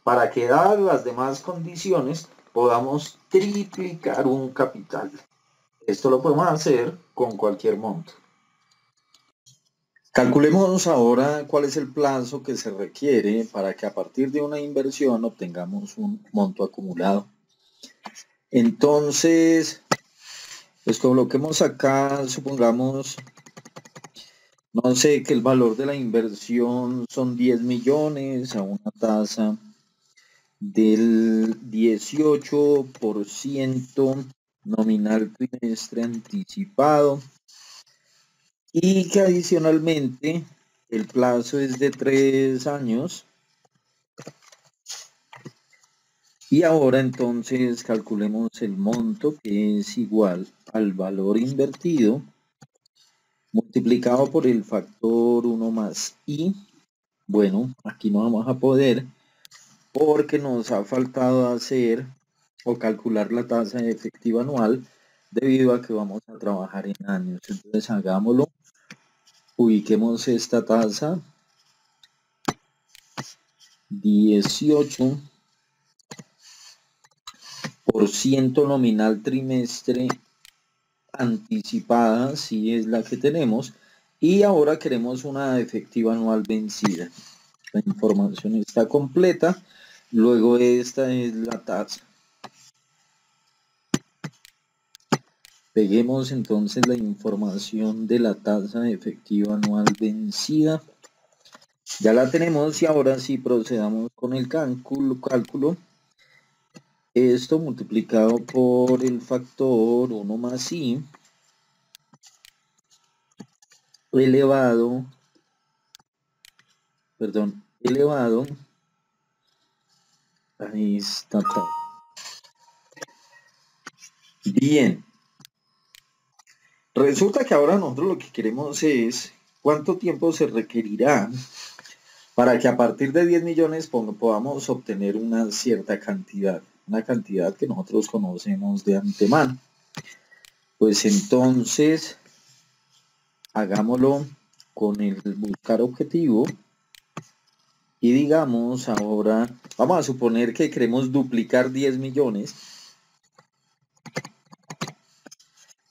para que dadas las demás condiciones podamos triplicar un capital. Esto lo podemos hacer con cualquier monto. Calculemos ahora cuál es el plazo que se requiere para que a partir de una inversión obtengamos un monto acumulado. Entonces, pues coloquemos acá, supongamos, no sé, que el valor de la inversión son 10 millones a una tasa del 18% nominal trimestre anticipado y que adicionalmente el plazo es de 3 años. Y ahora entonces calculemos el monto, que es igual al valor invertido multiplicado por el factor 1 más i. Bueno, aquí no vamos a poder porque nos ha faltado hacer o calcular la tasa efectiva anual debido a que vamos a trabajar en años. Entonces hagámoslo. Ubiquemos esta tasa 18% nominal trimestre anticipada, si es la que tenemos, y ahora queremos una efectiva anual vencida. La información está completa, luego esta es la tasa. Peguemos entonces la información de la tasa efectiva anual vencida. Ya la tenemos y ahora sí procedamos con el cálculo. Esto multiplicado por el factor 1 más i elevado ahí está. Bien, resulta que ahora nosotros lo que queremos es cuánto tiempo se requerirá para que a partir de 10 millones podamos obtener una cierta cantidad, una cantidad que nosotros conocemos de antemano. Pues entonces hagámoslo con el buscar objetivo y digamos ahora, vamos a suponer que queremos duplicar 10 millones.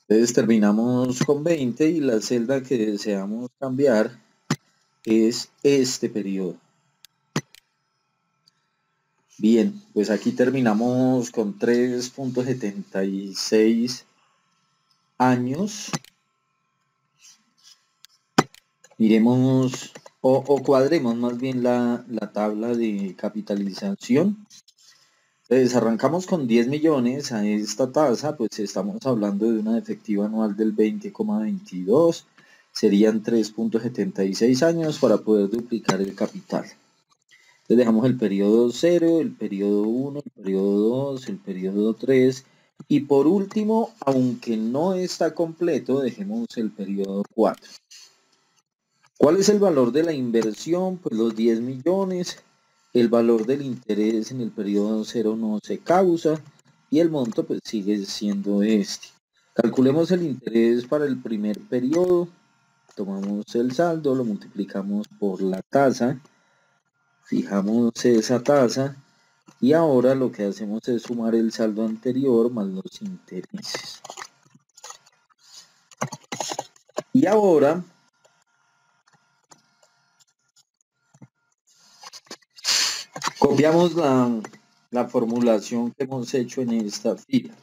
Entonces terminamos con 20 y la celda que deseamos cambiar es este periodo. Bien, pues aquí terminamos con 3.76 años. Miremos o cuadremos más bien la tabla de capitalización. Entonces arrancamos con 10 millones a esta tasa, pues estamos hablando de una efectiva anual del 20,22. Serían 3.76 años para poder duplicar el capital. Entonces dejamos el periodo 0, el periodo 1, el periodo 2, el periodo 3 y por último, aunque no está completo, dejemos el periodo 4. ¿Cuál es el valor de la inversión? Pues los 10 millones el valor del interés en el periodo 0 no se causa y el monto pues sigue siendo este. Calculemos el interés para el primer periodo, tomamos el saldo, lo multiplicamos por la tasa, fijamos esa tasa y ahora lo que hacemos es sumar el saldo anterior más los intereses. Y ahora copiamos la formulación que hemos hecho en esta fila.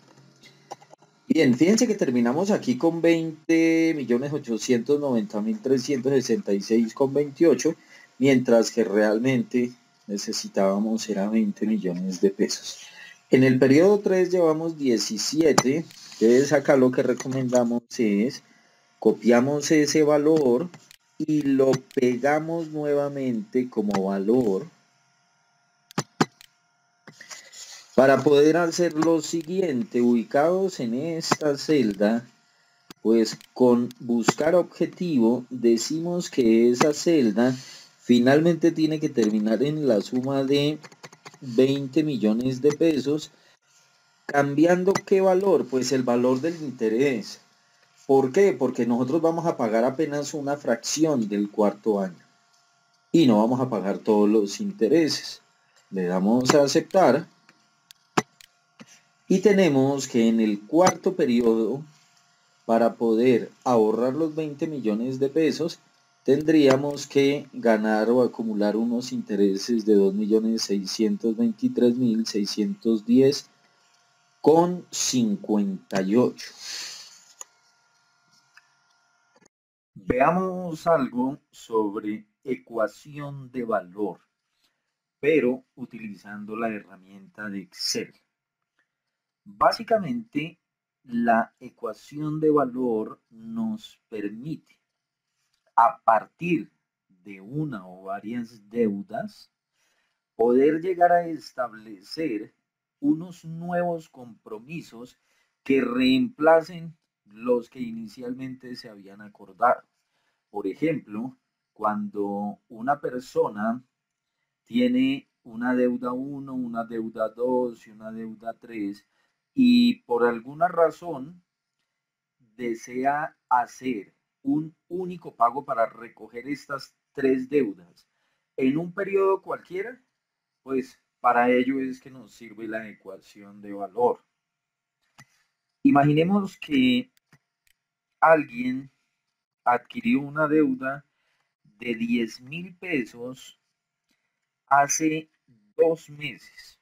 Bien, fíjense que terminamos aquí con 20.890.366,28, mientras que realmente necesitábamos era 20 millones de pesos. En el periodo 3 llevamos 17, entonces acá lo que recomendamos es copiamos ese valor y lo pegamos nuevamente como valor para poder hacer lo siguiente. Ubicados en esta celda, pues con buscar objetivo decimos que esa celda finalmente tiene que terminar en la suma de 20 millones de pesos, cambiando ¿qué valor? Pues el valor del interés. ¿Por qué? Porque nosotros vamos a pagar apenas una fracción del cuarto año y no vamos a pagar todos los intereses. Le damos a aceptar y tenemos que en el cuarto periodo, para poder ahorrar los 20 millones de pesos, tendríamos que ganar o acumular unos intereses de 2.623.610,58. Veamos algo sobre ecuación de valor, pero utilizando la herramienta de Excel. Básicamente, la ecuación de valor nos permite, a partir de una o varias deudas, poder llegar a establecer unos nuevos compromisos que reemplacen los que inicialmente se habían acordado. Por ejemplo, cuando una persona tiene una deuda 1, una deuda 2 y una deuda 3 y por alguna razón desea hacer un único pago para recoger estas tres deudas en un periodo cualquiera, pues para ello es que nos sirve la ecuación de valor. Imaginemos que alguien adquirió una deuda de 10.000 pesos hace 2 meses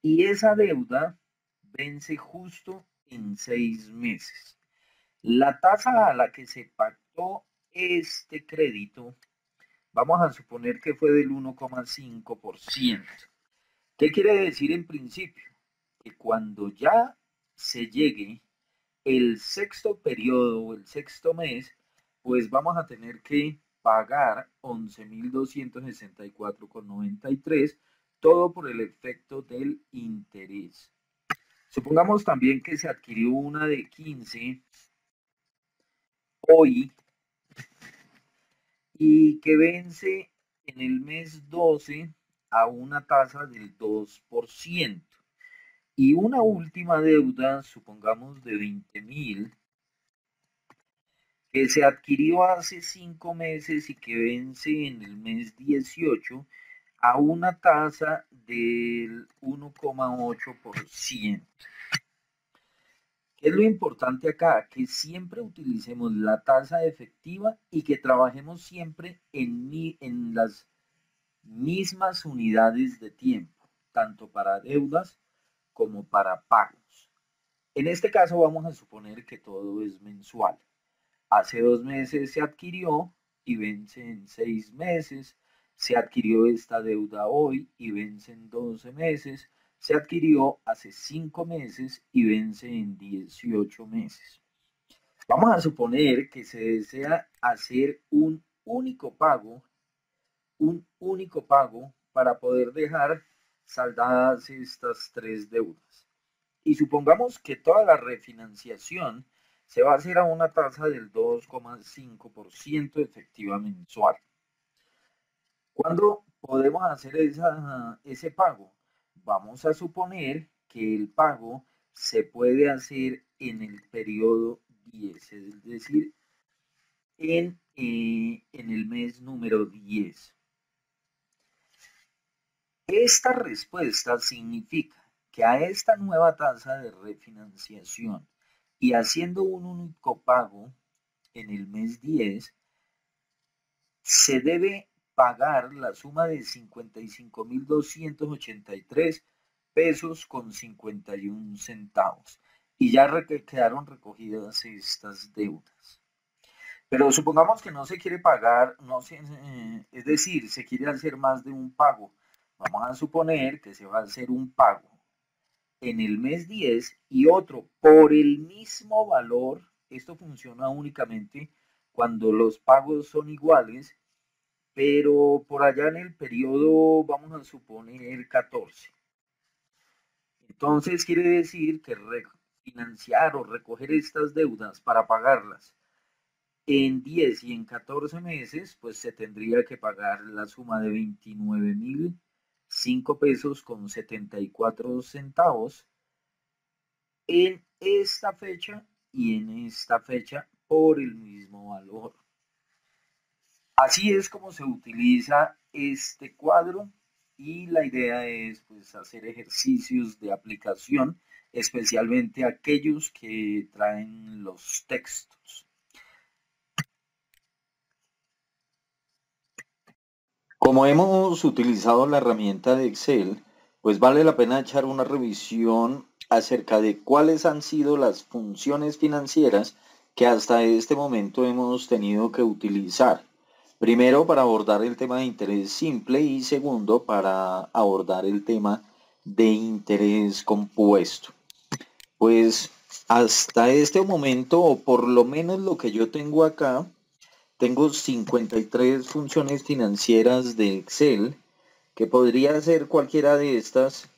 y esa deuda vence justo en 6 meses. La tasa a la que se pactó este crédito, vamos a suponer que fue del 1,5%. ¿Qué quiere decir en principio? Que cuando ya se llegue el sexto periodo o el sexto mes, pues vamos a tener que pagar 11.264,93, todo por el efecto del interés. Supongamos también que se adquirió una de 15 hoy y que vence en el mes 12 a una tasa del 2%. Y una última deuda, supongamos de 20.000, que se adquirió hace 5 meses y que vence en el mes 18 a una tasa del 1,8%. ¿Qué es lo importante acá? Que siempre utilicemos la tasa efectiva y que trabajemos siempre en las mismas unidades de tiempo, tanto para deudas como para pagos. En este caso vamos a suponer que todo es mensual. Hace 2 meses se adquirió y vence en 6 meses. Se adquirió esta deuda hoy y vence en 12 meses. Se adquirió hace 5 meses y vence en 18 meses. Vamos a suponer que se desea hacer un único pago para poder dejar saldadas estas tres deudas. Y supongamos que toda la refinanciación se va a hacer a una tasa del 2,5% efectiva mensual. ¿Cuándo podemos hacer ese pago? Vamos a suponer que el pago se puede hacer en el periodo 10, es decir, en el mes número 10. Esta respuesta significa que a esta nueva tasa de refinanciación y haciendo un único pago en el mes 10, se debe pagar la suma de 55.283 pesos con 51 centavos. Y ya quedaron recogidas estas deudas. Pero supongamos que no se quiere pagar, es decir, se quiere hacer más de un pago. Vamos a suponer que se va a hacer un pago en el mes 10 y otro por el mismo valor. Esto funciona únicamente cuando los pagos son iguales, pero por allá en el periodo vamos a suponer 14. Entonces quiere decir que refinanciar o recoger estas deudas para pagarlas en 10 y en 14 meses, pues se tendría que pagar la suma de 29.005 pesos con 74 centavos en esta fecha y en esta fecha por el mismo valor. Así es como se utiliza este cuadro y la idea es pues hacer ejercicios de aplicación, especialmente aquellos que traen los textos. Como hemos utilizado la herramienta de Excel, pues vale la pena echar una revisión acerca de cuáles han sido las funciones financieras que hasta este momento hemos tenido que utilizar. Primero, para abordar el tema de interés simple y segundo, para abordar el tema de interés compuesto. Pues hasta este momento, o por lo menos lo que yo tengo acá, tengo 53 funciones financieras de Excel, que podría ser cualquiera de estas,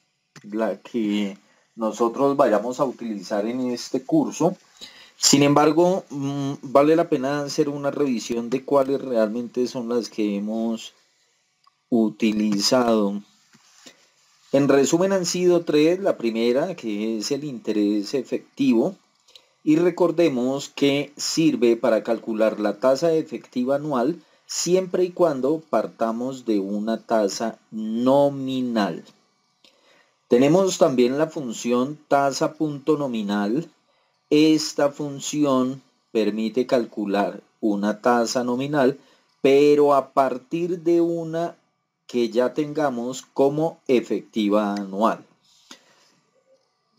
la que nosotros vayamos a utilizar en este curso. Sin embargo, vale la pena hacer una revisión de cuáles realmente son las que hemos utilizado. En resumen, han sido tres. La primera, que es el interés efectivo. Y recordemos que sirve para calcular la tasa efectiva anual siempre y cuando partamos de una tasa nominal. Tenemos también la función tasa punto nominal. Esta función permite calcular una tasa nominal, pero a partir de una que ya tengamos como efectiva anual.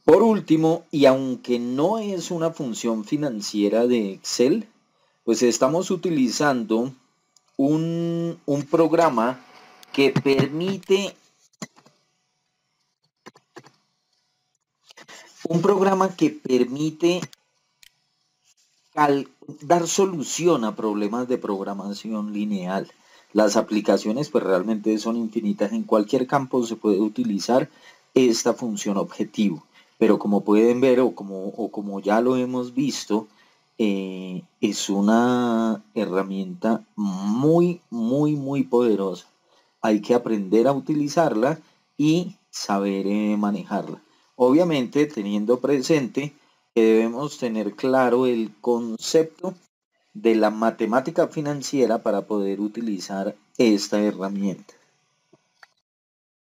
Por último, y aunque no es una función financiera de Excel, pues estamos utilizando un programa que permite dar solución a problemas de programación lineal. Las aplicaciones pues realmente son infinitas. En cualquier campo se puede utilizar esta función objetivo. Pero como pueden ver o como ya lo hemos visto, es una herramienta muy, muy, muy poderosa. Hay que aprender a utilizarla y saber manejarla. Obviamente teniendo presente que debemos tener claro el concepto de la matemática financiera para poder utilizar esta herramienta.